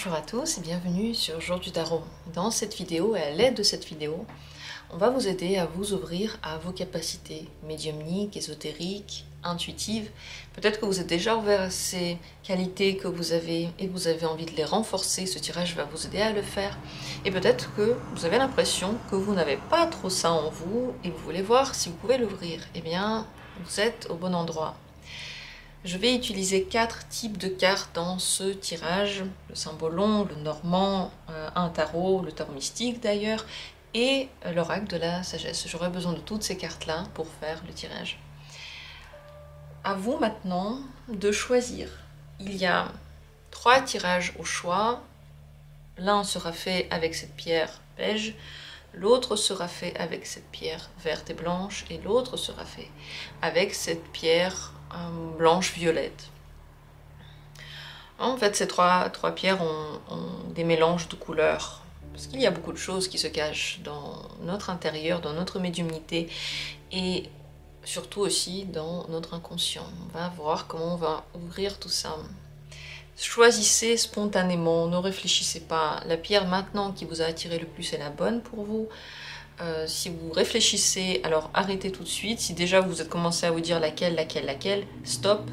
Bonjour à tous et bienvenue sur Jour du Tarot. Dans cette vidéo et à l'aide de cette vidéo, on va vous aider à vous ouvrir à vos capacités médiumniques, ésotériques, intuitives. Peut-être que vous êtes déjà ouvert à ces qualités que vous avez et vous avez envie de les renforcer. Ce tirage va vous aider à le faire. Et peut-être que vous avez l'impression que vous n'avez pas trop ça en vous et vous voulez voir si vous pouvez l'ouvrir. Eh bien, vous êtes au bon endroit. Je vais utiliser 4 types de cartes dans ce tirage, le symbolon, le normand, un tarot, le tarot mystique d'ailleurs, et l'oracle de la sagesse. J'aurai besoin de toutes ces cartes-là pour faire le tirage. À vous maintenant de choisir. Il y a 3 tirages au choix. L'un sera fait avec cette pierre beige, l'autre sera fait avec cette pierre verte et blanche, et l'autre sera fait avec cette pierre blanche-violette. En fait, ces trois pierres ont des mélanges de couleurs, parce qu'il y a beaucoup de choses qui se cachent dans notre intérieur, dans notre médiumnité, et surtout aussi dans notre inconscient. On va voir comment on va ouvrir tout ça. Choisissez spontanément, ne réfléchissez pas. La pierre maintenant qui vous a attiré le plus est la bonne pour vous. Si vous réfléchissez, alors arrêtez tout de suite. Si déjà vous êtes commencé à vous dire laquelle, stop.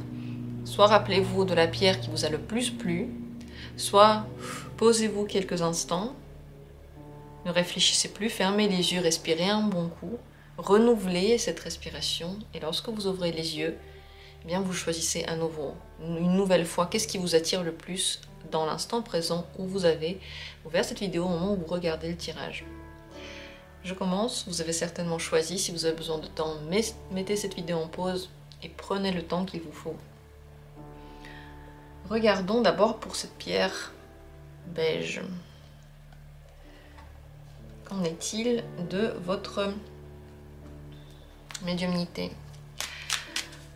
Soit rappelez-vous de la pierre qui vous a le plus plu, soit posez-vous quelques instants. Ne réfléchissez plus, fermez les yeux, respirez un bon coup. Renouvelez cette respiration et lorsque vous ouvrez les yeux, eh bien vous choisissez à nouveau, une nouvelle fois, qu'est-ce qui vous attire le plus dans l'instant présent où vous avez ouvert cette vidéo au moment où vous regardez le tirage. Je commence, vous avez certainement choisi, si vous avez besoin de temps, mettez cette vidéo en pause et prenez le temps qu'il vous faut. Regardons d'abord pour cette pierre beige. Qu'en est-il de votre médiumnité?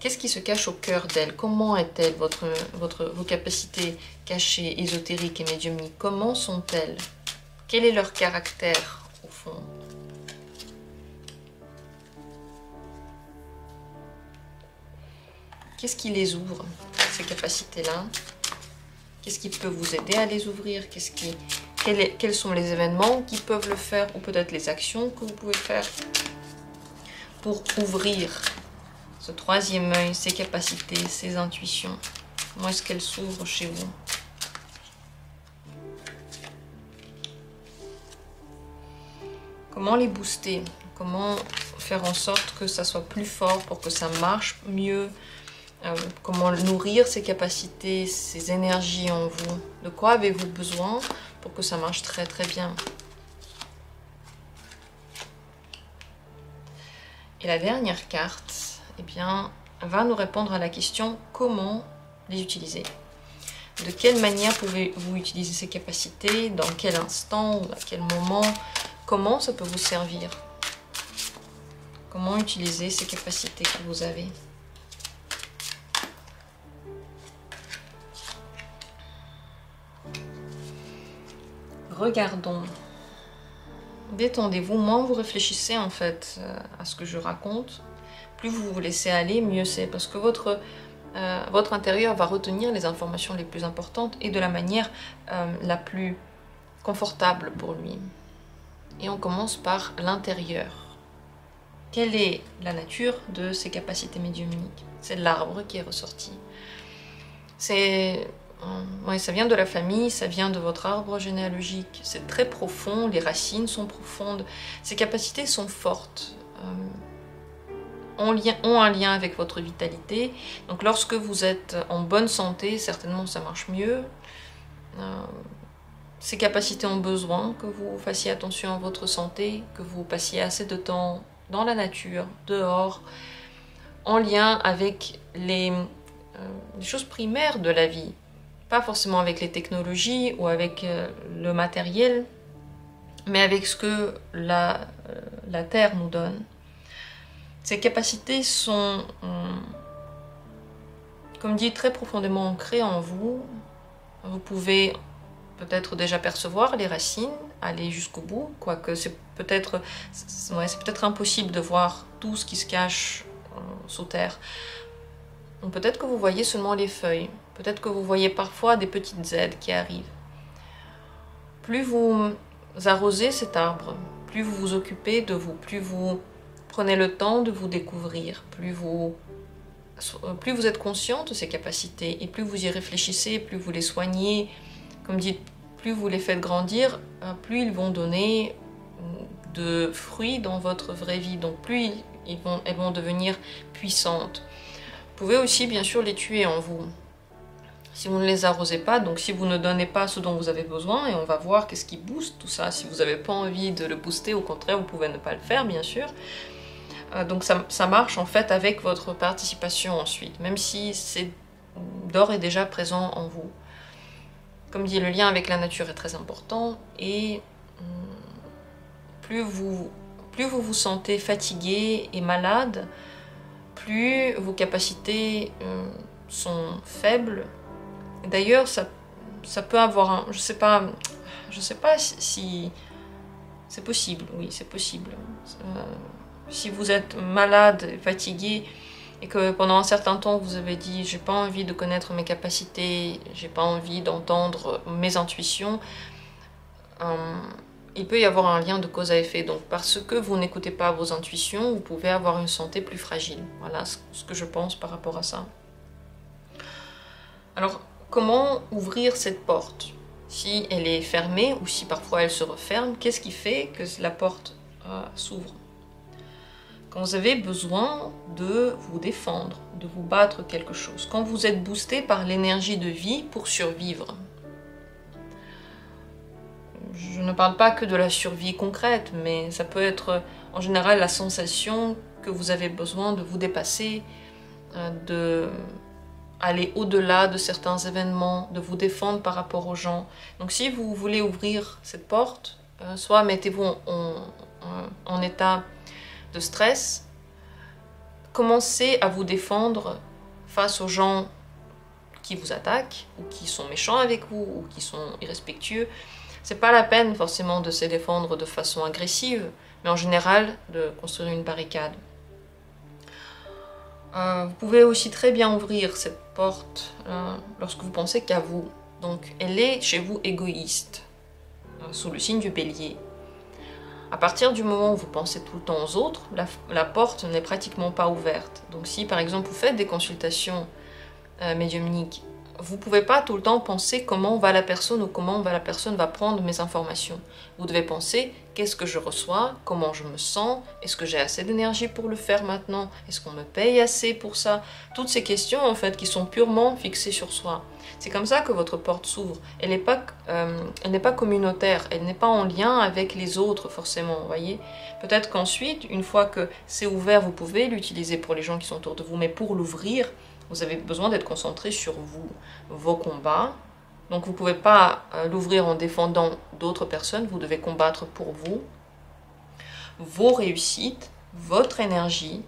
Qu'est-ce qui se cache au cœur d'elle? Comment est-elle, vos capacités cachées, ésotériques et médiumniques? Comment sont-elles? Quel est leur caractère au fond? Qu'est-ce qui les ouvre, ces capacités-là? Qu'est-ce qui peut vous aider à les ouvrir? Quels sont les événements qui peuvent le faire? Ou peut-être les actions que vous pouvez faire pour ouvrir ce troisième œil, ces capacités, ces intuitions? Comment est-ce qu'elles s'ouvrent chez vous? Comment les booster? Comment faire en sorte que ça soit plus fort pour que ça marche mieux? Comment nourrir ces capacités, ces énergies en vous? De quoi avez-vous besoin pour que ça marche très très bien? Et la dernière carte, eh bien, va nous répondre à la question comment les utiliser. De quelle manière pouvez-vous utiliser ces capacités? Dans quel instant ou à quel moment? Comment ça peut vous servir? Comment utiliser ces capacités que vous avez? Regardons. Détendez-vous. Moins vous réfléchissez en fait à ce que je raconte, plus vous vous laissez aller, mieux c'est. Parce que votre intérieur va retenir les informations les plus importantes et de la manière la plus confortable pour lui. Et on commence par l'intérieur. Quelle est la nature de ces capacités médiumniques? C'est l'arbre qui est ressorti. Ouais, ça vient de la famille, ça vient de votre arbre généalogique. C'est très profond, les racines sont profondes. Ces capacités sont fortes, ont un lien avec votre vitalité. Donc lorsque vous êtes en bonne santé, certainement ça marche mieux. Ces capacités ont besoin que vous fassiez attention à votre santé, que vous passiez assez de temps dans la nature, dehors, en lien avec les choses primaires de la vie. Pas forcément avec les technologies ou avec le matériel, mais avec ce que la Terre nous donne. Ces capacités sont, comme dit, très profondément ancrées en vous. Vous pouvez peut-être déjà percevoir les racines, aller jusqu'au bout, quoique c'est peut-être impossible de voir tout ce qui se cache sous terre. Peut-être que vous voyez seulement les feuilles. Peut-être que vous voyez parfois des petites aides qui arrivent. plus vous arrosez cet arbre, plus vous vous occupez de vous, plus vous prenez le temps de vous découvrir, plus vous êtes conscient de ces capacités et plus vous y réfléchissez, plus vous les soignez, comme dit, plus vous les faites grandir, plus ils vont donner de fruits dans votre vraie vie, donc plus elles vont devenir puissantes. Vous pouvez aussi bien sûr les tuer en vous. Si vous ne les arrosez pas, donc si vous ne donnez pas ce dont vous avez besoin, et on va voir qu'est-ce qui booste tout ça. Si vous n'avez pas envie de le booster, au contraire, vous pouvez ne pas le faire, bien sûr. Donc ça marche en fait avec votre participation ensuite, même si c'est d'ores et déjà présent en vous. Comme dit, le lien avec la nature est très important, et plus vous vous sentez fatigué et malade, plus vos capacités sont faibles. D'ailleurs, ça peut avoir un... Je sais pas si c'est possible, oui, c'est possible. Si vous êtes malade, fatigué, et que pendant un certain temps vous avez dit j'ai pas envie de connaître mes capacités, j'ai pas envie d'entendre mes intuitions, il peut y avoir un lien de cause à effet. Donc parce que vous n'écoutez pas vos intuitions, vous pouvez avoir une santé plus fragile. Voilà ce que je pense par rapport à ça. Alors, comment ouvrir cette porte? Si elle est fermée ou si parfois elle se referme, qu'est-ce qui fait que la porte s'ouvre? Quand vous avez besoin de vous défendre, de vous battre quelque chose, quand vous êtes boosté par l'énergie de vie pour survivre. Je ne parle pas que de la survie concrète, mais ça peut être en général la sensation que vous avez besoin de vous dépasser, de aller au-delà de certains événements, de vous défendre par rapport aux gens. Donc si vous voulez ouvrir cette porte, soit mettez-vous en état de stress, commencez à vous défendre face aux gens qui vous attaquent, ou qui sont méchants avec vous, ou qui sont irrespectueux. C'est pas la peine forcément de se défendre de façon agressive, mais en général de construire une barricade. Vous pouvez aussi très bien ouvrir cette porte lorsque vous pensez qu'à vous. Donc elle est chez vous égoïste, sous le signe du bélier. À partir du moment où vous pensez tout le temps aux autres, la porte n'est pratiquement pas ouverte. Donc si par exemple vous faites des consultations médiumniques, vous ne pouvez pas tout le temps penser comment va la personne ou comment la personne va prendre mes informations. Vous devez penser qu'est-ce que je reçois, comment je me sens, est-ce que j'ai assez d'énergie pour le faire maintenant, est-ce qu'on me paye assez pour ça. Toutes ces questions en fait qui sont purement fixées sur soi. C'est comme ça que votre porte s'ouvre. Elle n'est pas communautaire, elle n'est pas en lien avec les autres forcément, vous voyez. Peut-être qu'ensuite, une fois que c'est ouvert, vous pouvez l'utiliser pour les gens qui sont autour de vous, mais pour l'ouvrir, vous avez besoin d'être concentré sur vous, vos combats. Donc vous ne pouvez pas l'ouvrir en défendant d'autres personnes, vous devez combattre pour vous, vos réussites, votre énergie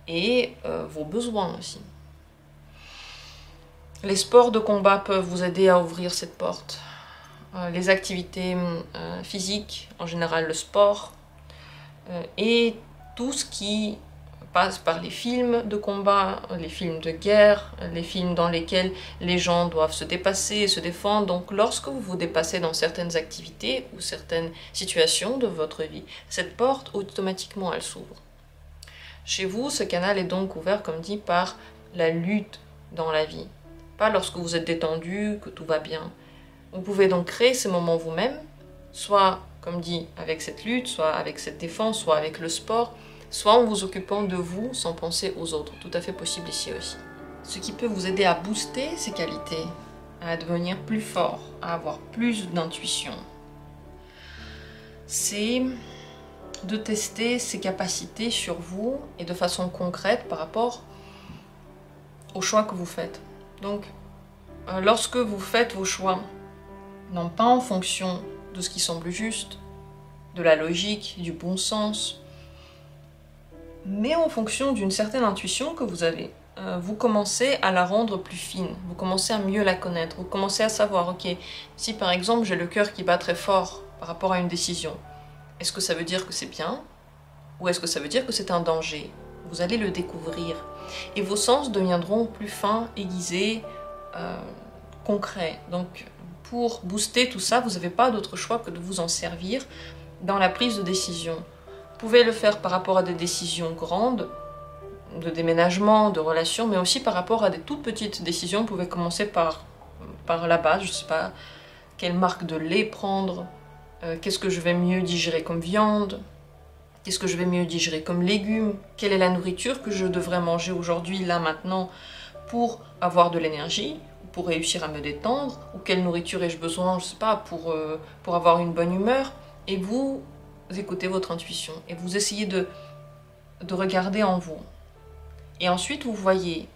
et vos besoins aussi. Les sports de combat peuvent vous aider à ouvrir cette porte. Les activités physiques, en général le sport, et tout ce qui passe par les films de combat, les films de guerre, les films dans lesquels les gens doivent se dépasser et se défendre. Donc lorsque vous vous dépassez dans certaines activités ou certaines situations de votre vie, cette porte, automatiquement, elle s'ouvre. Chez vous, ce canal est donc ouvert, comme dit, par la lutte dans la vie. Pas lorsque vous êtes détendu, que tout va bien. Vous pouvez donc créer ces moments vous-même, soit, comme dit, avec cette lutte, soit avec cette défense, soit avec le sport, soit en vous occupant de vous sans penser aux autres. Tout à fait possible ici aussi. Ce qui peut vous aider à booster ces qualités, à devenir plus fort, à avoir plus d'intuition, c'est de tester ces capacités sur vous et de façon concrète par rapport aux choix que vous faites. Donc, lorsque vous faites vos choix, non pas en fonction de ce qui semble juste, de la logique, du bon sens, mais en fonction d'une certaine intuition que vous avez, vous commencez à la rendre plus fine, vous commencez à mieux la connaître, vous commencez à savoir, ok, si par exemple j'ai le cœur qui bat très fort par rapport à une décision, est-ce que ça veut dire que c'est bien? Ou est-ce que ça veut dire que c'est un danger? Vous allez le découvrir. Et vos sens deviendront plus fins, aiguisés, concrets. Donc pour booster tout ça, vous n'avez pas d'autre choix que de vous en servir dans la prise de décision. Vous pouvez le faire par rapport à des décisions grandes, de déménagement, de relations, mais aussi par rapport à des toutes petites décisions. Vous pouvez commencer par la base, je ne sais pas quelle marque de lait prendre, qu'est-ce que je vais mieux digérer comme viande, qu'est-ce que je vais mieux digérer comme légumes, quelle est la nourriture que je devrais manger aujourd'hui, là, maintenant, pour avoir de l'énergie, pour réussir à me détendre, ou quelle nourriture ai-je besoin, je ne sais pas, pour avoir une bonne humeur. Et vous écoutez votre intuition, et vous essayez de regarder en vous. Et ensuite, vous voyez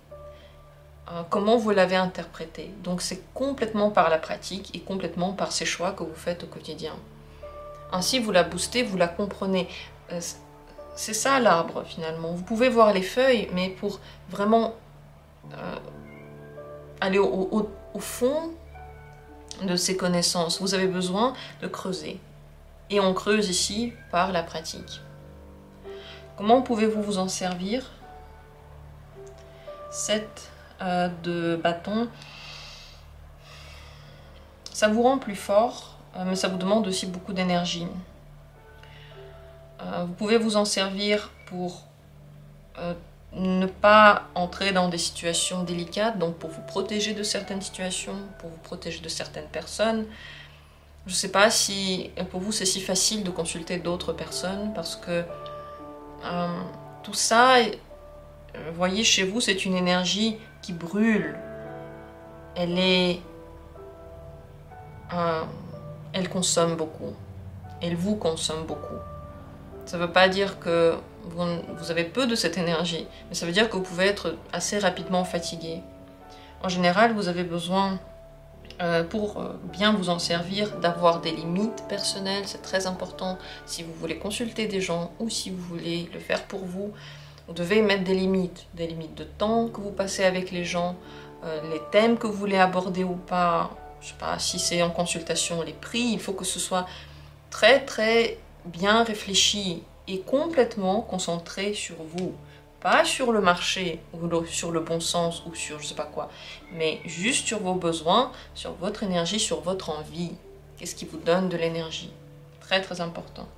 comment vous l'avez interprété. Donc c'est complètement par la pratique et complètement par ces choix que vous faites au quotidien. Ainsi, vous la boostez, vous la comprenez. C'est ça l'arbre finalement. Vous pouvez voir les feuilles, mais pour vraiment aller au fond de ces connaissances, vous avez besoin de creuser. Et on creuse ici par la pratique. Comment pouvez-vous vous en servir? 7 de bâton. Ça vous rend plus fort, mais ça vous demande aussi beaucoup d'énergie. Vous pouvez vous en servir pour ne pas entrer dans des situations délicates, donc pour vous protéger de certaines situations, pour vous protéger de certaines personnes. Je ne sais pas si pour vous c'est si facile de consulter d'autres personnes, parce que tout ça, vous voyez, chez vous, c'est une énergie qui brûle. Elle consomme beaucoup. Elle vous consomme beaucoup. Ça ne veut pas dire que vous avez peu de cette énergie, mais ça veut dire que vous pouvez être assez rapidement fatigué. En général, vous avez besoin, pour bien vous en servir, d'avoir des limites personnelles. C'est très important. Si vous voulez consulter des gens ou si vous voulez le faire pour vous, vous devez mettre des limites de temps que vous passez avec les gens, les thèmes que vous voulez aborder ou pas. Je sais pas, si c'est en consultation, les prix, il faut que ce soit très très bien réfléchi et complètement concentré sur vous. Pas sur le marché, ou sur le bon sens, ou sur je sais pas quoi, mais juste sur vos besoins, sur votre énergie, sur votre envie. Qu'est-ce qui vous donne de l'énergie? Très très important.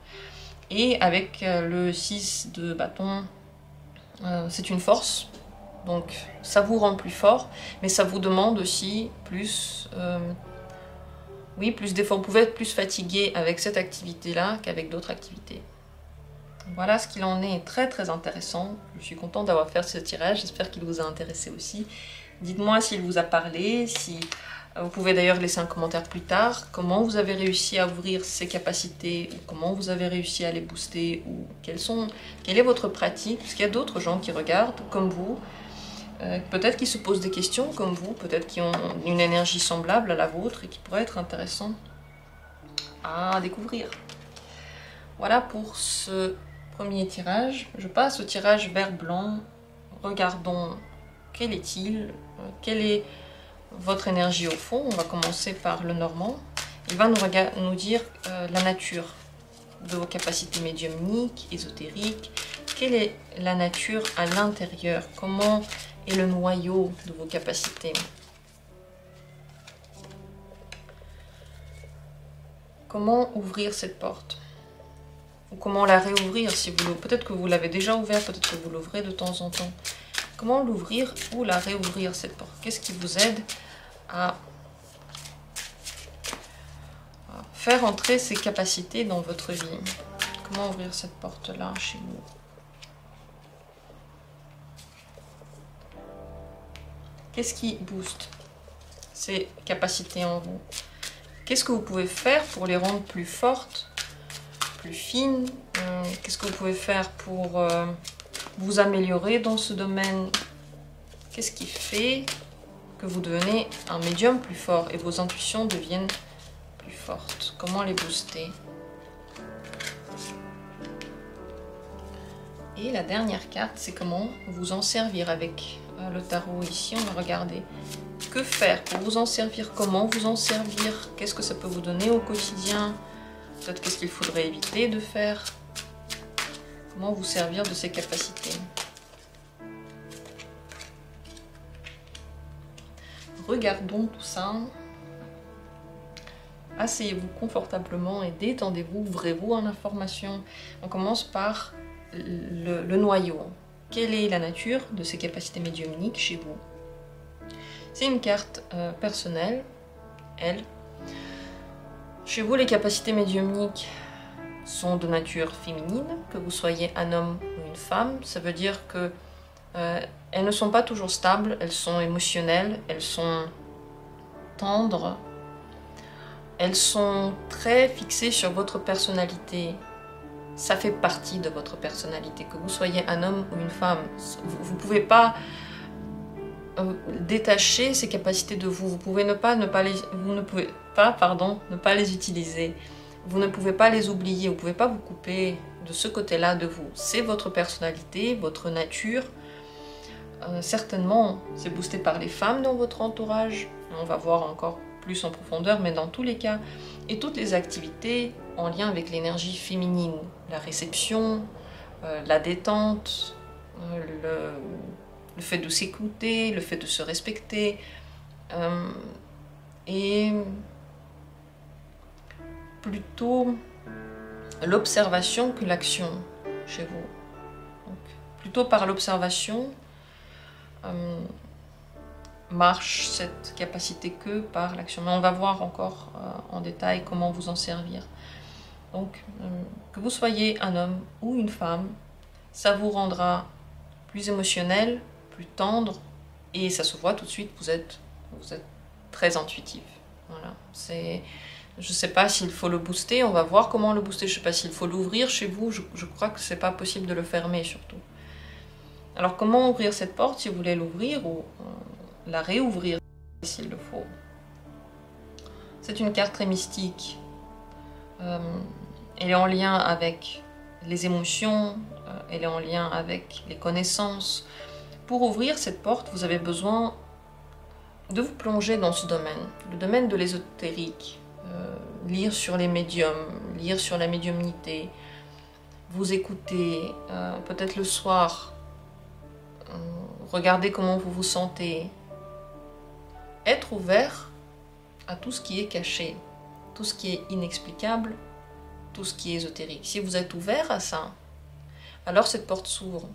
Et avec le 6 de bâton, c'est une force, donc ça vous rend plus fort, mais ça vous demande aussi plus, plus d'efforts. Vous pouvez être plus fatigué avec cette activité-là qu'avec d'autres activités. Voilà ce qu'il en est, très très intéressant. Je suis contente d'avoir fait ce tirage, j'espère qu'il vous a intéressé aussi. Dites-moi s'il vous a parlé, si vous pouvez d'ailleurs laisser un commentaire plus tard, comment vous avez réussi à ouvrir ces capacités, ou comment vous avez réussi à les booster, ou quelle est votre pratique, parce qu'il y a d'autres gens qui regardent comme vous, peut-être qui se posent des questions comme vous, peut-être qui ont une énergie semblable à la vôtre et qui pourrait être intéressant à découvrir. Voilà pour ce premier tirage. Je passe au tirage vert-blanc. Regardons quel est-il, quelle est votre énergie au fond. On va commencer par le normand. Il va nous dire la nature de vos capacités médiumniques, ésotériques. Quelle est la nature à l'intérieur? Comment est le noyau de vos capacités? Comment ouvrir cette porte? Ou comment la réouvrir si vous... Peut-être que vous l'avez déjà ouverte, peut-être que vous l'ouvrez de temps en temps. Comment l'ouvrir ou la réouvrir cette porte? Qu'est-ce qui vous aide à faire entrer ces capacités dans votre vie? Comment ouvrir cette porte-là chez vous? Qu'est-ce qui booste ces capacités en vous? Qu'est-ce que vous pouvez faire pour les rendre plus fortes, plus fines? Qu'est-ce que vous pouvez faire pour vous améliorer dans ce domaine? Qu'est-ce qui fait que vous devenez un médium plus fort et vos intuitions deviennent plus fortes? Comment les booster? Et la dernière carte, c'est comment vous en servir avec le tarot. Ici, on va regarder que faire pour vous en servir, comment vous en servir, qu'est-ce que ça peut vous donner au quotidien, peut-être qu'est-ce qu'il faudrait éviter de faire, comment vous servir de ces capacités. Regardons tout ça. asseyez-vous confortablement et détendez-vous, ouvrez-vous en information. On commence par le noyau. Quelle est la nature de ces capacités médiumniques chez vous? C'est une carte personnelle, elle. Chez vous, les capacités médiumniques sont de nature féminine, que vous soyez un homme ou une femme. Ça veut dire que elles ne sont pas toujours stables, elles sont émotionnelles, elles sont tendres, elles sont très fixées sur votre personnalité. Ça fait partie de votre personnalité, que vous soyez un homme ou une femme. Vous ne pouvez pas détacher ces capacités de vous. Vous pouvez ne pas les utiliser. Vous ne pouvez pas les oublier. Vous ne pouvez pas vous couper de ce côté-là de vous. C'est votre personnalité, votre nature. Certainement, c'est boosté par les femmes dans votre entourage. On va voir encore plus en profondeur, mais dans tous les cas, et toutes les activités en lien avec l'énergie féminine, la réception, la détente, le fait de s'écouter, le fait de se respecter, et plutôt l'observation que l'action chez vous. Donc, plutôt par l'observation marche cette capacité que par l'action. Mais on va voir encore en détail comment vous en servir. Donc, que vous soyez un homme ou une femme, ça vous rendra plus émotionnel, plus tendre, et ça se voit tout de suite, vous êtes très intuitif. Voilà. Je ne sais pas s'il faut le booster, on va voir comment le booster, je ne sais pas s'il faut l'ouvrir chez vous, je crois que ce n'est pas possible de le fermer surtout. Alors comment ouvrir cette porte si vous voulez l'ouvrir ou la réouvrir s'il le faut? C'est une carte très mystique. Elle est en lien avec les émotions, elle est en lien avec les connaissances. Pour ouvrir cette porte, vous avez besoin de vous plonger dans ce domaine, le domaine de l'ésotérique, lire sur les médiums, lire sur la médiumnité, vous écouter, peut-être le soir, regardez comment vous vous sentez, être ouvert à tout ce qui est caché, tout ce qui est inexplicable, tout ce qui est ésotérique. Si vous êtes ouvert à ça, alors cette porte s'ouvre.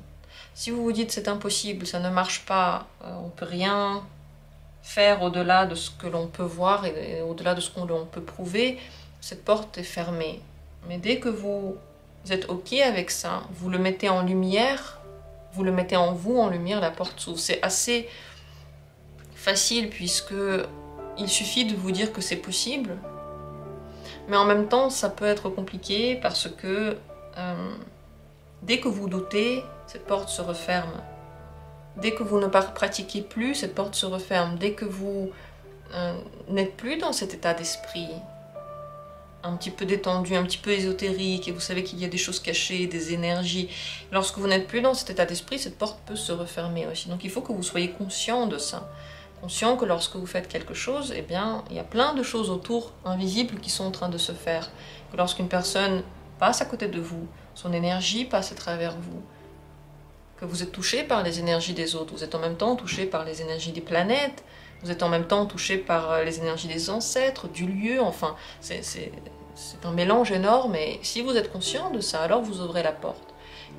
Si vous vous dites c'est impossible, ça ne marche pas, on ne peut rien faire au-delà de ce que l'on peut voir et au-delà de ce que l'on peut prouver, cette porte est fermée. Mais dès que vous êtes OK avec ça, vous le mettez en lumière, vous le mettez en vous en lumière, la porte s'ouvre. C'est assez facile puisque il suffit de vous dire que c'est possible. Mais en même temps, ça peut être compliqué parce que dès que vous doutez, cette porte se referme. Dès que vous ne pratiquez plus, cette porte se referme. Dès que vous n'êtes plus dans cet état d'esprit, un petit peu détendu, un petit peu ésotérique, et vous savez qu'il y a des choses cachées, des énergies, lorsque vous n'êtes plus dans cet état d'esprit, cette porte peut se refermer aussi. Donc il faut que vous soyez conscient de ça. Conscient que lorsque vous faites quelque chose, eh bien, il y a plein de choses autour, invisibles, qui sont en train de se faire. Que lorsqu'une personne passe à côté de vous, son énergie passe à travers vous, que vous êtes touché par les énergies des autres, vous êtes en même temps touché par les énergies des planètes, vous êtes en même temps touché par les énergies des ancêtres, du lieu, enfin, c'est un mélange énorme, et si vous êtes conscient de ça, alors vous ouvrez la porte.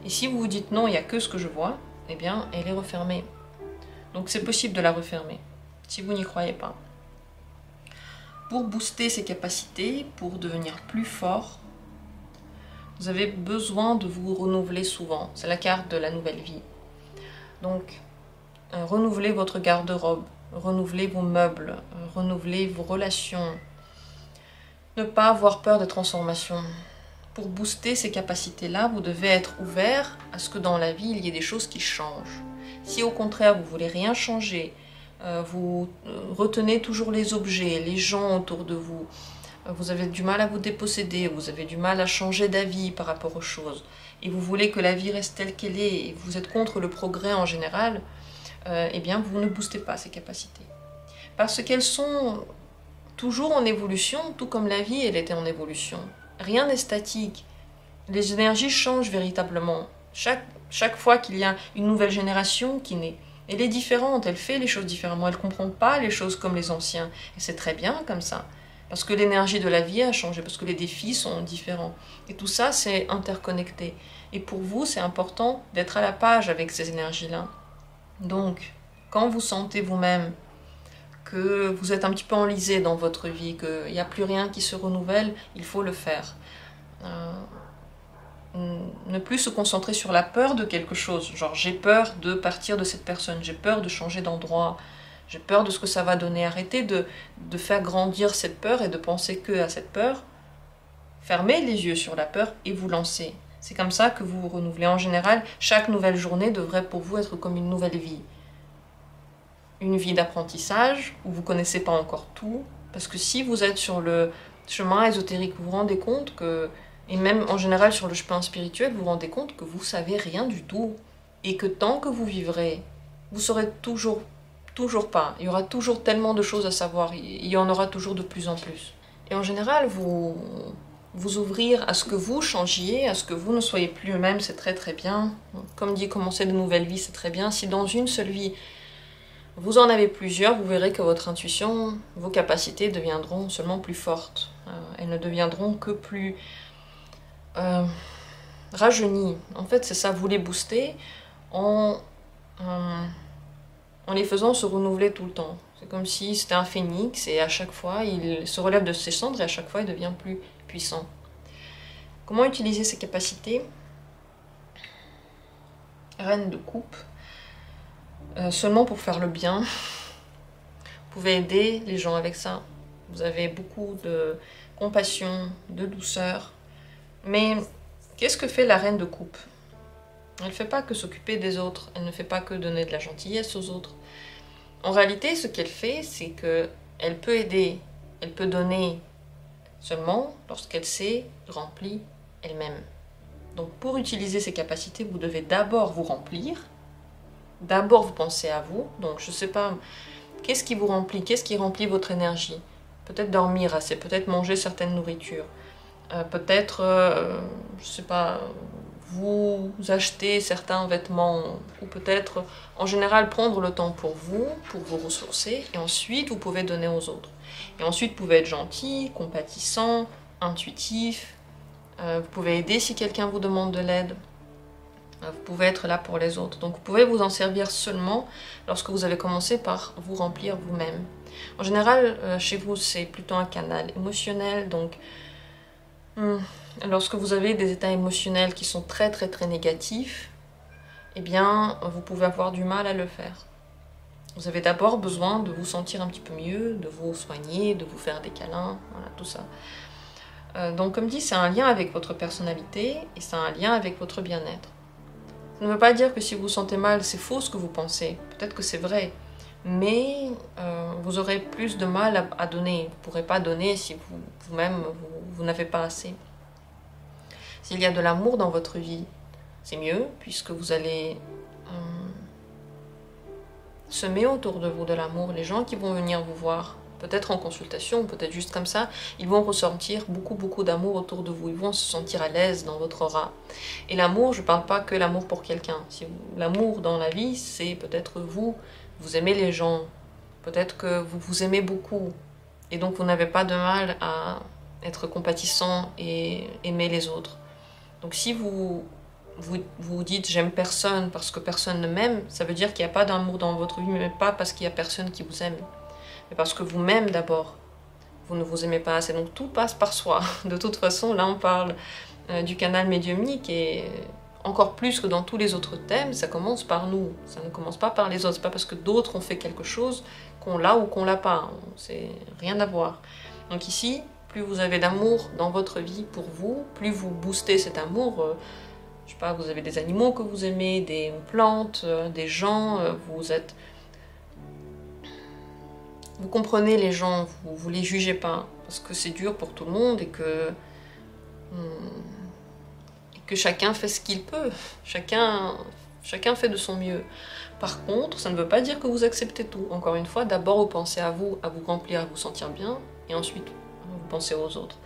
Et si vous vous dites non, il n'y a que ce que je vois, eh bien, elle est refermée. Donc c'est possible de la refermer, si vous n'y croyez pas. Pour booster ses capacités, pour devenir plus fort, vous avez besoin de vous renouveler souvent. C'est la carte de la nouvelle vie. Donc, renouvelez votre garde-robe, renouvelez vos meubles, renouvelez vos relations. Ne pas avoir peur des transformations. Pour booster ces capacités-là, vous devez être ouvert à ce que dans la vie, il y ait des choses qui changent. Si au contraire, vous ne voulez rien changer, vous retenez toujours les objets, les gens autour de vous, vous avez du mal à vous déposséder, vous avez du mal à changer d'avis par rapport aux choses, et vous voulez que la vie reste telle qu'elle est, et vous êtes contre le progrès en général, eh bien vous ne boostez pas ces capacités. Parce qu'elles sont toujours en évolution, tout comme la vie, elle était en évolution. Rien n'est statique. Les énergies changent véritablement. Chaque fois qu'il y a une nouvelle génération qui naît, elle est différente, elle fait les choses différemment, elle ne comprend pas les choses comme les anciens, et c'est très bien comme ça. parce que l'énergie de la vie a changé, parce que les défis sont différents. Et tout ça, c'est interconnecté. Et pour vous, c'est important d'être à la page avec ces énergies-là. Donc, quand vous sentez vous-même que vous êtes un petit peu enlisé dans votre vie, qu'il n'y a plus rien qui se renouvelle, il faut le faire. Ne plus se concentrer sur la peur de quelque chose, genre j'ai peur de partir de cette personne, j'ai peur de changer d'endroit, j'ai peur de ce que ça va donner. Arrêtez de faire grandir cette peur et de penser que à cette peur. Fermez les yeux sur la peur et vous lancez. C'est comme ça que vous vous renouvelez. En général, chaque nouvelle journée devrait pour vous être comme une nouvelle vie. Une vie d'apprentissage où vous ne connaissez pas encore tout. Parce que si vous êtes sur le chemin ésotérique, vous vous rendez compte que, et même en général sur le chemin spirituel, vous vous rendez compte que vous ne savez rien du tout. Et que tant que vous vivrez, vous saurez toujours pas. Il y aura toujours tellement de choses à savoir. Il y en aura toujours de plus en plus. Et en général, vous ouvrir à ce que vous changiez, à ce que vous ne soyez plus eux-mêmes, c'est très très bien. Comme dit, commencer de nouvelles vies, c'est très bien. Si dans une seule vie, vous en avez plusieurs, vous verrez que votre intuition, vos capacités deviendront seulement plus fortes. Elles ne deviendront que plus rajeunies. En fait, c'est ça, vous les boostez en les faisant se renouveler tout le temps. C'est comme si c'était un phénix et à chaque fois, il se relève de ses cendres et à chaque fois, il devient plus puissant. Comment utiliser ses capacités? Reine de coupe. Seulement pour faire le bien. Vous pouvez aider les gens avec ça. Vous avez beaucoup de compassion, de douceur. Mais qu'est-ce que fait la reine de coupe? Elle ne fait pas que s'occuper des autres. Elle ne fait pas que donner de la gentillesse aux autres. En réalité, ce qu'elle fait, c'est qu'elle peut aider, elle peut donner seulement lorsqu'elle s'est remplie elle-même. Donc pour utiliser ces capacités, vous devez d'abord vous remplir, d'abord vous pensez à vous. Donc je ne sais pas, qu'est-ce qui vous remplit, qu'est-ce qui remplit votre énergie? Peut-être dormir assez, peut-être manger certaines nourritures, peut-être, je ne sais pas, vous achetez certains vêtements, ou peut-être en général prendre le temps pour vous ressourcer, et ensuite vous pouvez donner aux autres. Et ensuite vous pouvez être gentil, compatissant, intuitif, vous pouvez aider si quelqu'un vous demande de l'aide, vous pouvez être là pour les autres. Donc vous pouvez vous en servir seulement lorsque vous avez commencé par vous remplir vous-même. En général, chez vous c'est plutôt un canal émotionnel, donc lorsque vous avez des états émotionnels qui sont très très très négatifs, eh bien vous pouvez avoir du mal à le faire. Vous avez d'abord besoin de vous sentir un petit peu mieux, de vous soigner, de vous faire des câlins, voilà, tout ça. Donc comme dit, c'est un lien avec votre personnalité et c'est un lien avec votre bien-être. Ça ne veut pas dire que si vous vous sentez mal, c'est faux ce que vous pensez. Peut-être que c'est vrai, mais vous aurez plus de mal à donner. Vous ne pourrez pas donner si vous-même vous n'avez pas assez. S'il y a de l'amour dans votre vie, c'est mieux, puisque vous allez semer autour de vous de l'amour. Les gens qui vont venir vous voir, peut-être en consultation, peut-être juste comme ça, ils vont ressentir beaucoup d'amour autour de vous. Ils vont se sentir à l'aise dans votre aura. Et l'amour, je ne parle pas que l'amour pour quelqu'un. L'amour dans la vie, c'est peut-être vous aimez les gens, peut-être que vous vous aimez beaucoup, et donc vous n'avez pas de mal à être compatissant et aimer les autres. Donc si vous dites j'aime personne parce que personne ne m'aime, ça veut dire qu'il n'y a pas d'amour dans votre vie, mais pas parce qu'il n'y a personne qui vous aime, mais parce que vous-même d'abord, vous ne vous aimez pas assez. Donc tout passe par soi. De toute façon, là on parle du canal médiumnique et encore plus que dans tous les autres thèmes, ça commence par nous. Ça ne commence pas par les autres. C'est pas parce que d'autres ont fait quelque chose qu'on l'a ou qu'on l'a pas. C'est rien à voir. Donc ici, plus vous avez d'amour dans votre vie pour vous, plus vous boostez cet amour. Je sais pas, vous avez des animaux que vous aimez, des plantes, des gens, vous comprenez les gens, vous les jugez pas, parce que c'est dur pour tout le monde et que chacun fait ce qu'il peut, chacun fait de son mieux. Par contre, ça ne veut pas dire que vous acceptez tout. Encore une fois, d'abord vous pensez à vous remplir, à vous sentir bien, et ensuite vous pensez aux autres.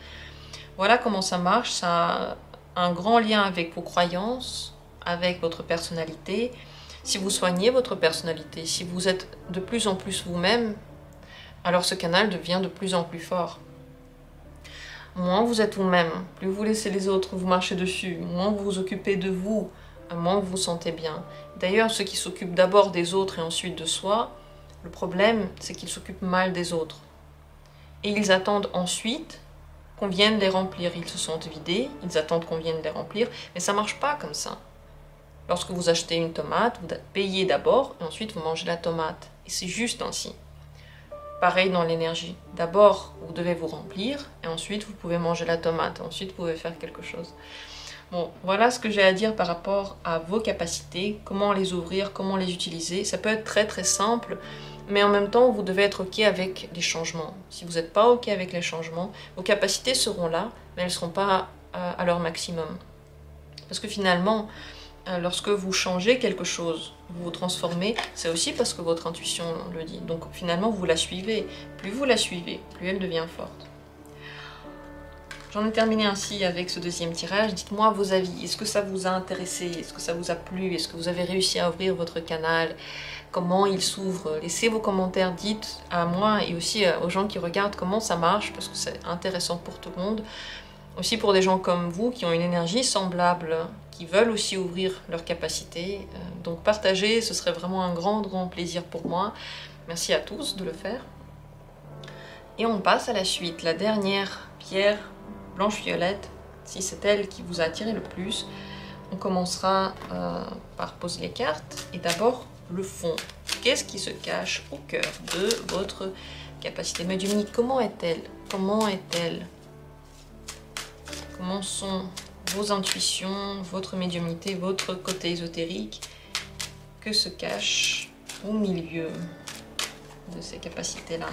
Voilà comment ça marche. Ça a un grand lien avec vos croyances, avec votre personnalité. Si vous soignez votre personnalité, si vous êtes de plus en plus vous-même, alors ce canal devient de plus en plus fort. moins vous êtes vous-même, plus vous laissez les autres vous marcher dessus, moins vous vous occupez de vous, moins vous vous sentez bien. D'ailleurs, ceux qui s'occupent d'abord des autres et ensuite de soi, le problème, c'est qu'ils s'occupent mal des autres. Et ils attendent ensuite qu'on vienne les remplir. Ils se sentent vidés, ils attendent qu'on vienne les remplir, mais ça ne marche pas comme ça. Lorsque vous achetez une tomate, vous payez d'abord et ensuite vous mangez la tomate. Et c'est juste ainsi. Pareil dans l'énergie. D'abord, vous devez vous remplir et ensuite vous pouvez manger la tomate. Ensuite, vous pouvez faire quelque chose. Bon, voilà ce que j'ai à dire par rapport à vos capacités, comment les ouvrir, comment les utiliser. Ça peut être très très simple, mais en même temps, vous devez être OK avec les changements. Si vous n'êtes pas OK avec les changements, vos capacités seront là, mais elles ne seront pas à leur maximum. Parce que finalement, lorsque vous changez quelque chose, vous vous transformez, c'est aussi parce que votre intuition le dit. Donc finalement, vous la suivez. Plus vous la suivez, plus elle devient forte. J'en ai terminé ainsi avec ce deuxième tirage. Dites-moi vos avis. Est-ce que ça vous a intéressé? Est-ce que ça vous a plu? Est-ce que vous avez réussi à ouvrir votre canal? Comment il s'ouvre? Laissez vos commentaires, dites à moi et aussi aux gens qui regardent comment ça marche, parce que c'est intéressant pour tout le monde. Aussi pour des gens comme vous qui ont une énergie semblable, qui veulent aussi ouvrir leurs capacités. Donc partagez, ce serait vraiment un grand plaisir pour moi. Merci à tous de le faire. Et on passe à la suite, la dernière pierre blanche-violette, si c'est elle qui vous a attiré le plus. On commencera par poser les cartes et d'abord le fond. Qu'est-ce qui se cache au cœur de votre capacité médiumnique? Comment est-elle? Comment est-elle? Comment sont vos intuitions, votre médiumnité, votre côté ésotérique? Que se cache au milieu de ces capacités-là?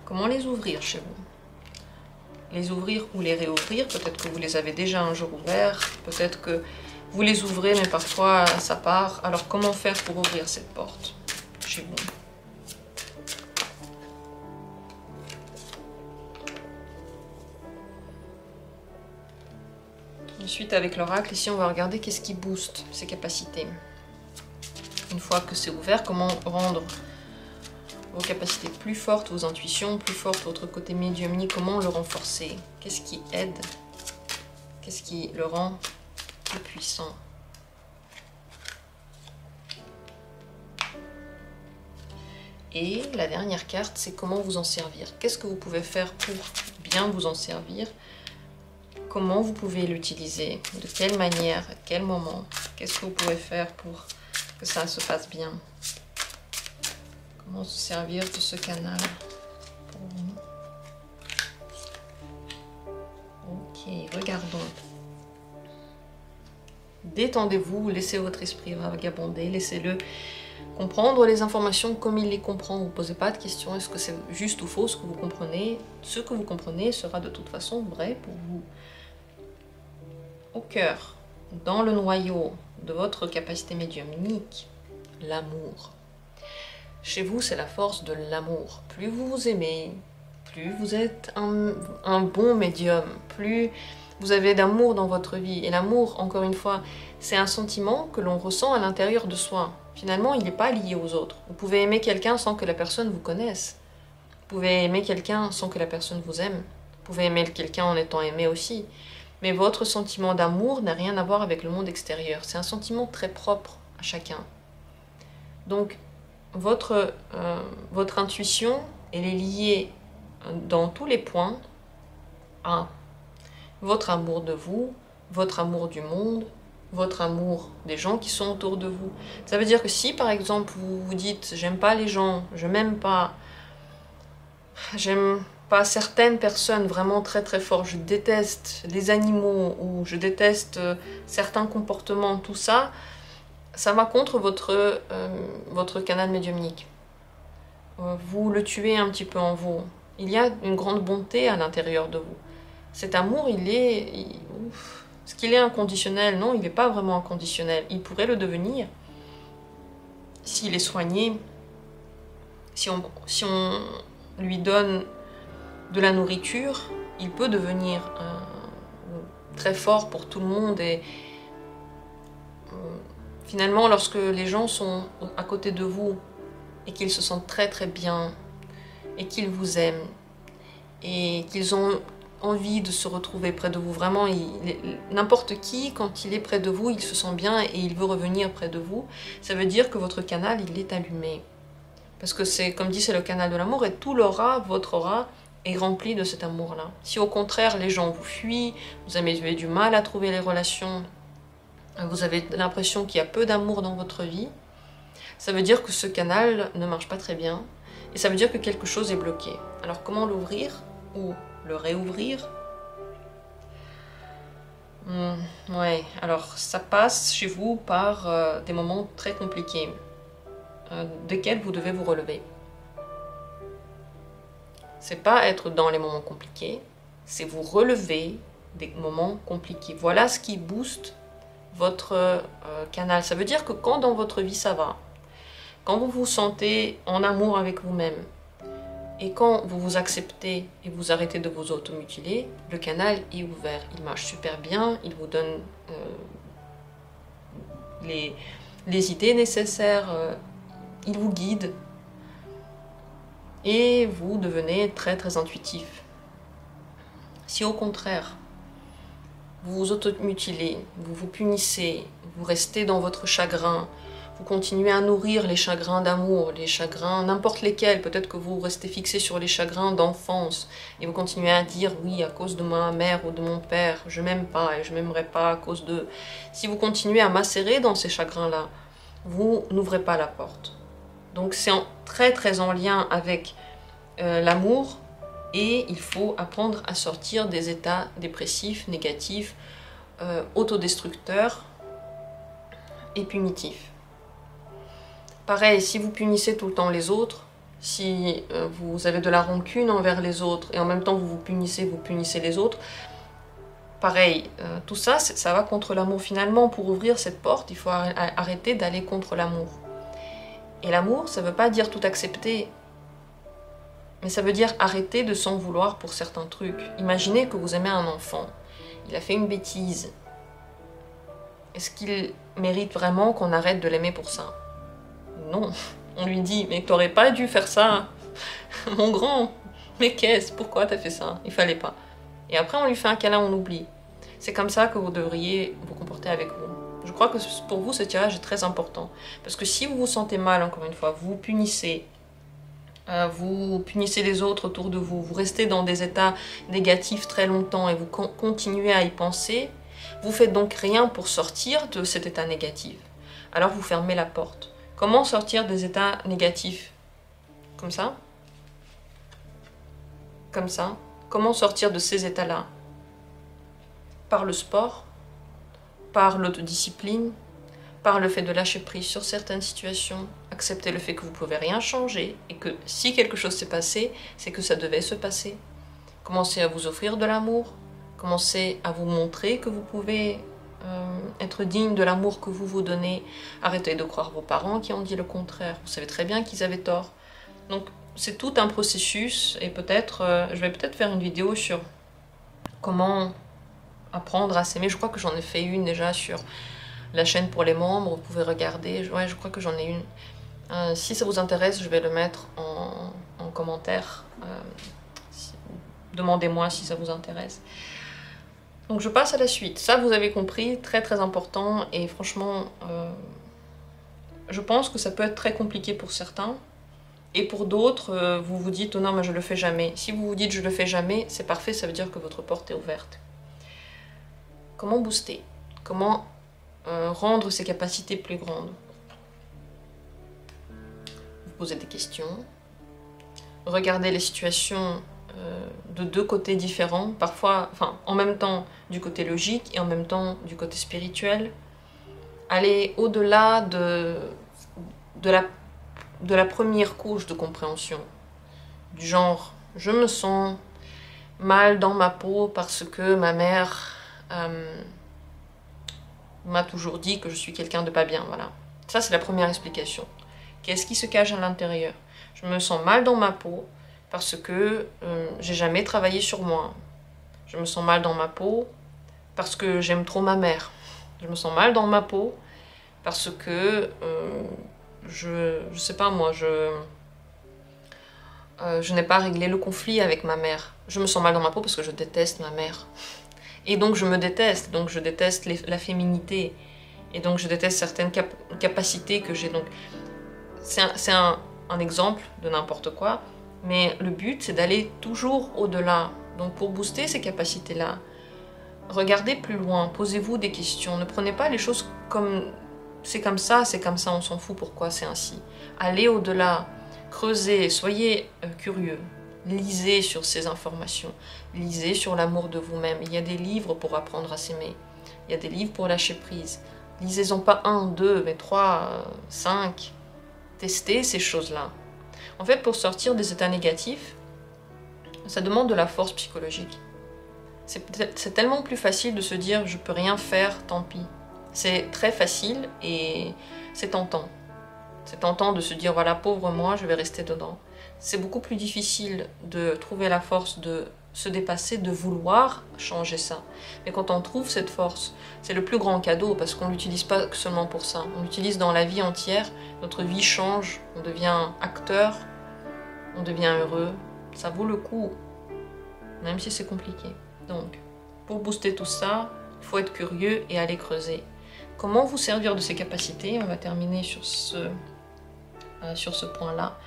Comment les ouvrir chez vous? Les ouvrir ou les réouvrir? Peut-être que vous les avez déjà un jour ouverts, peut-être que vous les ouvrez mais parfois ça part. Alors comment faire pour ouvrir cette porte chez vous? Ensuite, avec l'oracle, ici, on va regarder qu'est-ce qui booste ces capacités. Une fois que c'est ouvert, comment rendre vos capacités plus fortes, vos intuitions plus fortes, votre côté médiumnique, comment le renforcer? Qu'est-ce qui aide? Qu'est-ce qui le rend plus puissant? Et la dernière carte, c'est comment vous en servir. Qu'est-ce que vous pouvez faire pour bien vous en servir? Comment vous pouvez l'utiliser? De quelle manière? À quel moment? Qu'est-ce que vous pouvez faire pour que ça se passe bien? Comment se servir de ce canal pour vous? Ok, regardons. Détendez-vous, laissez votre esprit vagabonder, laissez-le comprendre les informations comme il les comprend. Vous ne posez pas de questions, est-ce que c'est juste ou faux ce que vous comprenez? Ce que vous comprenez sera de toute façon vrai pour vous. Au cœur, dans le noyau de votre capacité médiumnique, l'amour. Chez vous, c'est la force de l'amour. Plus vous vous aimez, plus vous êtes un bon médium, plus vous avez d'amour dans votre vie. Et l'amour, encore une fois, c'est un sentiment que l'on ressent à l'intérieur de soi. Finalement, il n'est pas lié aux autres. Vous pouvez aimer quelqu'un sans que la personne vous connaisse. Vous pouvez aimer quelqu'un sans que la personne vous aime. Vous pouvez aimer quelqu'un en étant aimé aussi. Mais votre sentiment d'amour n'a rien à voir avec le monde extérieur. C'est un sentiment très propre à chacun. Donc, votre intuition, elle est liée dans tous les points à votre amour de vous, votre amour du monde, votre amour des gens qui sont autour de vous. Ça veut dire que si, par exemple, vous vous dites « j'aime pas les gens, je m'aime pas, j'aime pas certaines personnes vraiment très très fort, je déteste les animaux ou je déteste certains comportements, tout ça, ça va contre votre canal médiumnique. Vous le tuez un petit peu en vous. Il y a une grande bonté à l'intérieur de vous. Cet amour, est-ce qu'il est inconditionnel? Non, il n'est pas vraiment inconditionnel. Il pourrait le devenir s'il est soigné, si on lui donne de la nourriture, il peut devenir très fort pour tout le monde. Et finalement, lorsque les gens sont à côté de vous et qu'ils se sentent très très bien, et qu'ils vous aiment et qu'ils ont envie de se retrouver près de vous. Vraiment, n'importe qui, quand il est près de vous, il se sent bien et il veut revenir près de vous. Ça veut dire que votre canal, il est allumé. Parce que c'est, comme dit, c'est le canal de l'amour et tout l'aura, votre aura, est rempli de cet amour-là. Si au contraire, les gens vous fuient, vous avez du mal à trouver les relations, vous avez l'impression qu'il y a peu d'amour dans votre vie, ça veut dire que ce canal ne marche pas très bien et ça veut dire que quelque chose est bloqué. Alors comment l'ouvrir ou le réouvrir? Ouais, alors ça passe chez vous par des moments très compliqués, desquels vous devez vous relever. C'est pas être dans les moments compliqués, c'est vous relever des moments compliqués. Voilà ce qui booste votre canal. Ça veut dire que quand dans votre vie ça va, quand vous vous sentez en amour avec vous-même, et quand vous vous acceptez et vous arrêtez de vous automutiler, le canal est ouvert. Il marche super bien, il vous donne les idées nécessaires, il vous guide. Et vous devenez très très intuitif. Si au contraire, vous vous automutilez, vous vous punissez, vous restez dans votre chagrin, vous continuez à nourrir les chagrins d'amour, les chagrins n'importe lesquels, peut-être que vous restez fixé sur les chagrins d'enfance, et vous continuez à dire oui, à cause de ma mère ou de mon père, je m'aime pas et je m'aimerai pas à cause d'eux. Si vous continuez à macérer dans ces chagrins-là, vous n'ouvrez pas la porte. Donc c'est très très en lien avec l'amour, et il faut apprendre à sortir des états dépressifs, négatifs, autodestructeurs et punitifs. Pareil, si vous punissez tout le temps les autres, si vous avez de la rancune envers les autres et en même temps vous punissez les autres, pareil, tout ça, ça va contre l'amour. Finalement, pour ouvrir cette porte, il faut arrêter d'aller contre l'amour. Et l'amour, ça ne veut pas dire tout accepter, mais ça veut dire arrêter de s'en vouloir pour certains trucs. Imaginez que vous aimez un enfant, il a fait une bêtise. Est-ce qu'il mérite vraiment qu'on arrête de l'aimer pour ça? Non, on lui dit, mais t'aurais pas dû faire ça, mon grand, mais qu'est-ce, pourquoi t'as fait ça? Il fallait pas. Et après on lui fait un câlin, on oublie. C'est comme ça que vous devriez vous comporter avec vous. Je crois que pour vous ce tirage est très important, parce que si vous vous sentez mal, encore une fois, vous punissez les autres autour de vous, vous restez dans des états négatifs très longtemps et vous continuez à y penser, vous faites donc rien pour sortir de cet état négatif. Alors vous fermez la porte. Comment sortir des états négatifs? Comme ça? Comme ça? Comment sortir de ces états-là? Par le sport, par l'autodiscipline, par le fait de lâcher prise sur certaines situations, accepter le fait que vous ne pouvez rien changer et que si quelque chose s'est passé, c'est que ça devait se passer. Commencez à vous offrir de l'amour, commencez à vous montrer que vous pouvez être digne de l'amour que vous vous donnez. Arrêtez de croire vos parents qui ont dit le contraire. Vous savez très bien qu'ils avaient tort. Donc c'est tout un processus et peut-être, je vais peut-être faire une vidéo sur comment apprendre à s'aimer. Je crois que j'en ai fait une déjà sur la chaîne pour les membres, vous pouvez regarder. Ouais, je crois que j'en ai une. Si ça vous intéresse, je vais le mettre en commentaire. Demandez-moi si ça vous intéresse. Donc je passe à la suite. Ça, vous avez compris, très très important. Et franchement, je pense que ça peut être très compliqué pour certains. Et pour d'autres, vous vous dites, oh non, mais je le fais jamais. Si vous vous dites, je le fais jamais, c'est parfait, ça veut dire que votre porte est ouverte. Comment booster? Comment rendre ses capacités plus grandes? Vous posez des questions. Regardez les situations de deux côtés différents, parfois, enfin, en même temps du côté logique et en même temps du côté spirituel. Allez au-delà de la première couche de compréhension, du genre, je me sens mal dans ma peau parce que ma mère m'a toujours dit que je suis quelqu'un de pas bien, voilà. Ça, c'est la première explication. Qu'est-ce qui se cache à l'intérieur? Je me sens mal dans ma peau parce que j'ai jamais travaillé sur moi. Je me sens mal dans ma peau parce que j'aime trop ma mère. Je me sens mal dans ma peau parce que je sais pas moi, je n'ai pas réglé le conflit avec ma mère. Je me sens mal dans ma peau parce que je déteste ma mère. Et donc je me déteste, donc je déteste la féminité. Et donc je déteste certaines capacités que j'ai. Donc c'est un exemple de n'importe quoi, mais le but c'est d'aller toujours au-delà. Donc pour booster ces capacités-là, regardez plus loin, posez-vous des questions, ne prenez pas les choses comme c'est comme ça, on s'en fout, pourquoi c'est ainsi. Allez au-delà, creusez, soyez curieux, lisez sur ces informations, lisez sur l'amour de vous-même. Il y a des livres pour apprendre à s'aimer, il y a des livres pour lâcher prise. Lisez-en pas 1, 2, mais 3, 5. Testez ces choses-là. En fait, pour sortir des états négatifs, ça demande de la force psychologique. C'est tellement plus facile de se dire « je peux rien faire, tant pis ». C'est très facile et c'est tentant. C'est tentant de se dire « voilà, pauvre moi, je vais rester dedans ». C'est beaucoup plus difficile de trouver la force de se dépasser, de vouloir changer ça. Mais quand on trouve cette force, c'est le plus grand cadeau parce qu'on ne l'utilise pas seulement pour ça. On l'utilise dans la vie entière, notre vie change, on devient acteur, on devient heureux. Ça vaut le coup, même si c'est compliqué. Donc, pour booster tout ça, il faut être curieux et aller creuser. Comment vous servir de ces capacités? On va terminer sur ce point-là.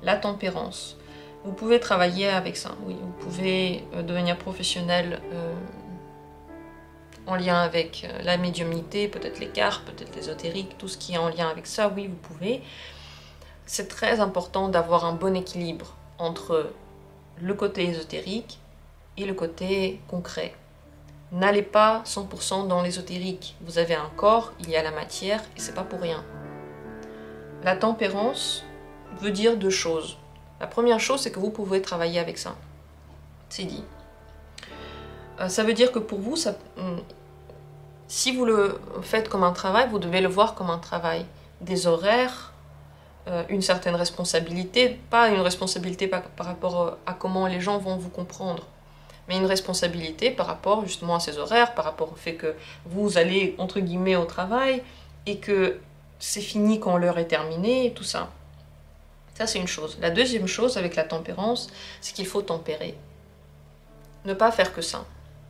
La tempérance. Vous pouvez travailler avec ça, oui. Vous pouvez devenir professionnel en lien avec la médiumnité, peut-être les cartes, peut-être l'ésotérique, tout ce qui est en lien avec ça, oui, vous pouvez. C'est très important d'avoir un bon équilibre entre le côté ésotérique et le côté concret. N'allez pas 100% dans l'ésotérique. Vous avez un corps, il y a la matière, et c'est pas pour rien. La tempérance veut dire 2 choses. La première chose, c'est que vous pouvez travailler avec ça. C'est dit. Ça veut dire que pour vous, si vous le faites comme un travail, vous devez le voir comme un travail. Des horaires, une certaine responsabilité, pas une responsabilité par rapport à comment les gens vont vous comprendre, mais une responsabilité par rapport justement à ces horaires, par rapport au fait que vous allez, entre guillemets, au travail, et que c'est fini quand l'heure est terminée, et tout ça. Ça, c'est une chose. La deuxième chose avec la tempérance, c'est qu'il faut tempérer. Ne pas faire que ça.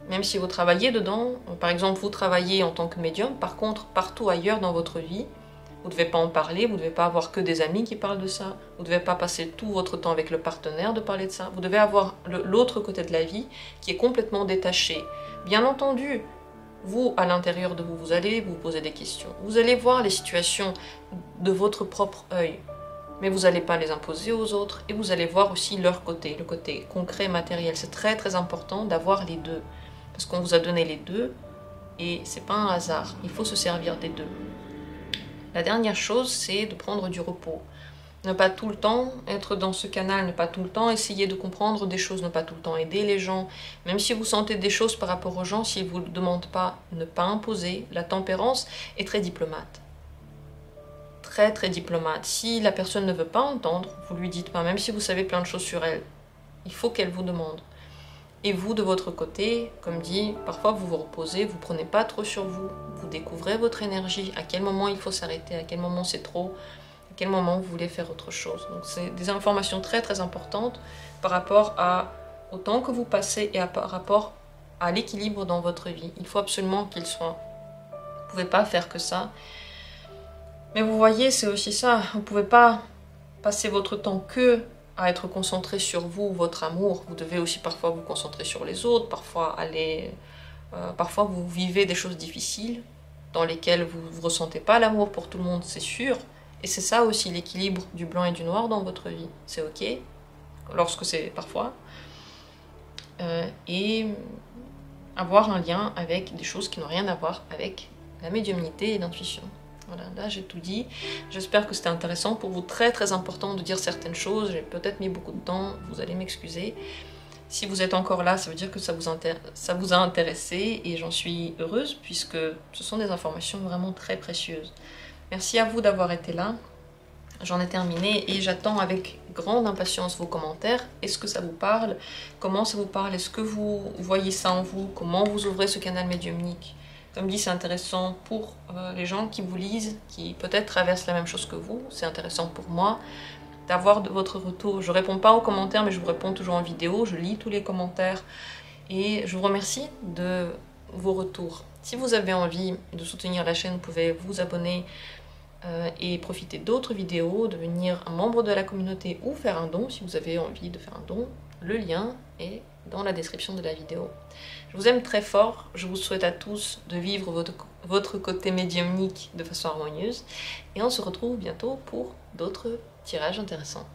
Même si vous travaillez dedans, par exemple, vous travaillez en tant que médium, par contre, partout ailleurs dans votre vie, vous ne devez pas en parler, vous ne devez pas avoir que des amis qui parlent de ça, vous ne devez pas passer tout votre temps avec le partenaire de parler de ça, vous devez avoir l'autre côté de la vie qui est complètement détaché. Bien entendu, vous, à l'intérieur de vous, vous allez vous poser des questions. Vous allez voir les situations de votre propre œil, mais vous n'allez pas les imposer aux autres, et vous allez voir aussi leur côté, le côté concret, matériel. C'est très très important d'avoir les deux, parce qu'on vous a donné les deux, et c'est pas un hasard, il faut se servir des deux. La dernière chose, c'est de prendre du repos. Ne pas tout le temps être dans ce canal, ne pas tout le temps essayer de comprendre des choses, ne pas tout le temps aider les gens. Même si vous sentez des choses par rapport aux gens, s'ils ne vous le demandent pas, ne pas imposer. La tempérance est très diplomate. Très très diplomate. Si la personne ne veut pas entendre, vous lui dites pas, même si vous savez plein de choses sur elle. Il faut qu'elle vous demande. Et vous, de votre côté, comme dit, parfois vous vous reposez, vous prenez pas trop sur vous, vous découvrez votre énergie, à quel moment il faut s'arrêter, à quel moment c'est trop, à quel moment vous voulez faire autre chose. Donc c'est des informations très très importantes par rapport au temps que vous passez et par rapport à l'équilibre dans votre vie. Il faut absolument qu'il soit. Vous ne pouvez pas faire que ça. Mais vous voyez, c'est aussi ça, vous ne pouvez pas passer votre temps que à être concentré sur vous, votre amour. Vous devez aussi parfois vous concentrer sur les autres, parfois vous vivez des choses difficiles dans lesquelles vous ne ressentez pas l'amour pour tout le monde, c'est sûr. Et c'est ça aussi l'équilibre du blanc et du noir dans votre vie. C'est ok, lorsque c'est parfois. Et avoir un lien avec des choses qui n'ont rien à voir avec la médiumnité et l'intuition. Voilà, là j'ai tout dit. J'espère que c'était intéressant pour vous, très très important de dire certaines choses. J'ai peut-être mis beaucoup de temps, vous allez m'excuser. Si vous êtes encore là, ça veut dire que ça vous a intéressé et j'en suis heureuse puisque ce sont des informations vraiment très précieuses. Merci à vous d'avoir été là. J'en ai terminé et j'attends avec grande impatience vos commentaires. Est-ce que ça vous parle? Comment ça vous parle? Est-ce que vous voyez ça en vous? Comment vous ouvrez ce canal médiumnique? Comme dit, c'est intéressant pour les gens qui vous lisent, qui peut-être traversent la même chose que vous. C'est intéressant pour moi. d'avoir de votre retour. Je réponds pas aux commentaires, mais je vous réponds toujours en vidéo. Je lis tous les commentaires et je vous remercie de vos retours. Si vous avez envie de soutenir la chaîne, vous pouvez vous abonner et profiter d'autres vidéos, devenir un membre de la communauté ou faire un don si vous avez envie de faire un don. Le lien est dans la description de la vidéo. Je vous aime très fort, je vous souhaite à tous de vivre votre côté médiumnique de façon harmonieuse et on se retrouve bientôt pour d'autres tirages intéressants.